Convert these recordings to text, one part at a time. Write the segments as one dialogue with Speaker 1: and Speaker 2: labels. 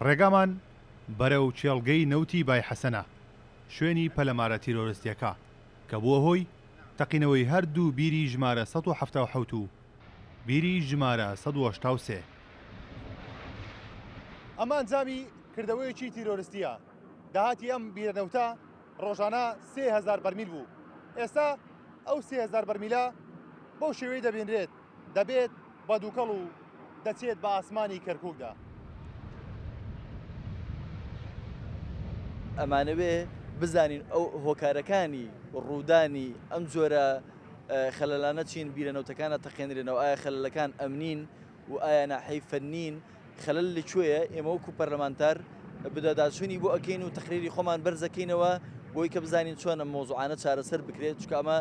Speaker 1: ڕێگامان بەرەو چێڵگەی نەوتی بای حەسەنە، شوێنی پەلەمارە تیرۆریستیەکە کە بووە هۆی تەقینەوەی هەردوو بیری ژمارە 1970 و بیری ژمارە 1970.
Speaker 2: ئەمە ئەنجامی کردەوەیەکی تیرۆریستیە. داهاتی ئەم بیرەنەوتە ڕۆژانە 3000 بەرمیل بوو. ئێستا ئەو 3000 بەرمیلە بەو شێوەی دەبێنرێت، دەبێت بە دووکەڵ و دەچێت بە ئاسمانی کەرکووکدا.
Speaker 3: ئەمانەوێ بزانین ئەو هۆکارەکانی ڕوودانی ئەم جۆرە خەلەلانە چین بیرەنەوتەکانە تەقێنرێنەوە، ئایا خەلەلەکان ئەمنین و ئایا ناحەی فەنین، خەلەل لەکوێیە؟ ئێمە وەکو پەرلەمانتار بدەداچوونی بۆ ئەکەین و تەقریری خۆمان بەرزەکەینەوە بۆی کە بزانین چۆن ئەم مۆزوعانە چارەسەر بکرێت، چونکە ئەمە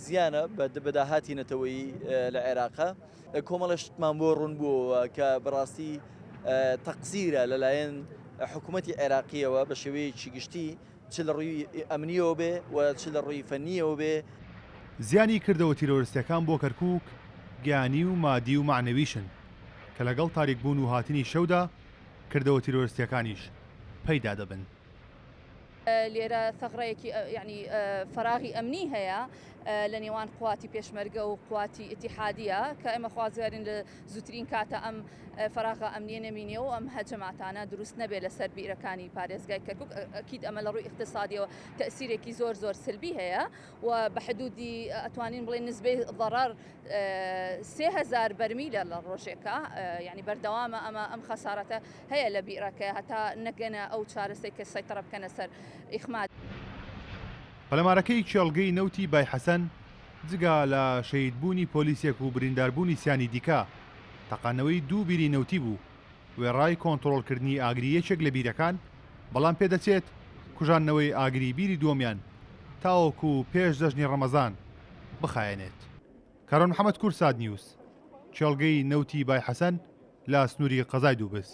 Speaker 3: زیانە بە داهاتی نەتەوەی لە عێراقا. کۆمەڵەشتمان بۆ ڕوون بووەوە کە بەڕاستی تەقسیرە لەلایەن حکوومەتی عێراقیەوە بە شێوەیەکی گشتی، چ لە ڕووی ئەمنیەوە بێ و چ لە ڕووی فەنیەوە بێ.
Speaker 1: زیانی کردەوە تیرۆریستەکان بۆ کەرکووک گیانی و مادی و معنەویشن کە لەگەڵ تاریکبوون و هاتنی شەودا کردەوە تیرۆریستەکانیش پەیدا دەبن.
Speaker 4: لێرە ثغرەیەکی ینی فەراغی ئەمنی هەیە لە نێوان قواتی پێشمەرگە و قواتی ئیتیحادیە کە ئێمە خوازیارین لە زووترین کاتە ئەم فەراغە ئەمنیە نەمینێ و ئەم هەجەماتانە دروست نەبێت لەسەر بیرەکانی پارێزگای کەرکووک. ئەکید ئەمە لە ڕووی اقتصادیەوە تەئسیرێکی زۆر سلبی هەیە و بە حدودی ئەتوانین بڵێن نسبەی ضەرەر 3000 بەرمیلە لە ڕۆژێکە، ینی بەردەوامە ئەم خەسارەتە هەیە لە بیرەکە هەتا نەگەنە ئەو چارەسەی کە سەیطرە بکەنە سەر ئیخماد.
Speaker 1: پەلەمارەکەی چێڵگەی نەوتی بای حەسەن جگا لە شەیدبوونی پۆلیسێک و برینداربوونی سیانی دیکە تەقانەوەی دوو بیری نەوتی بوو، وێڕای کۆنتڕۆڵکردنی ئاگری یەکێک لە بیرەکان، بەڵام پێدەچێت کوژانەوەی ئاگری بیری دووەمیان تاوەکو پێش دەژنی ڕەمەزان بخایەنێت. کارۆن محەممەد کورساد نیوس، چێڵگەی نەوتی بای حەسەن لە سنووری قەزای دووبس.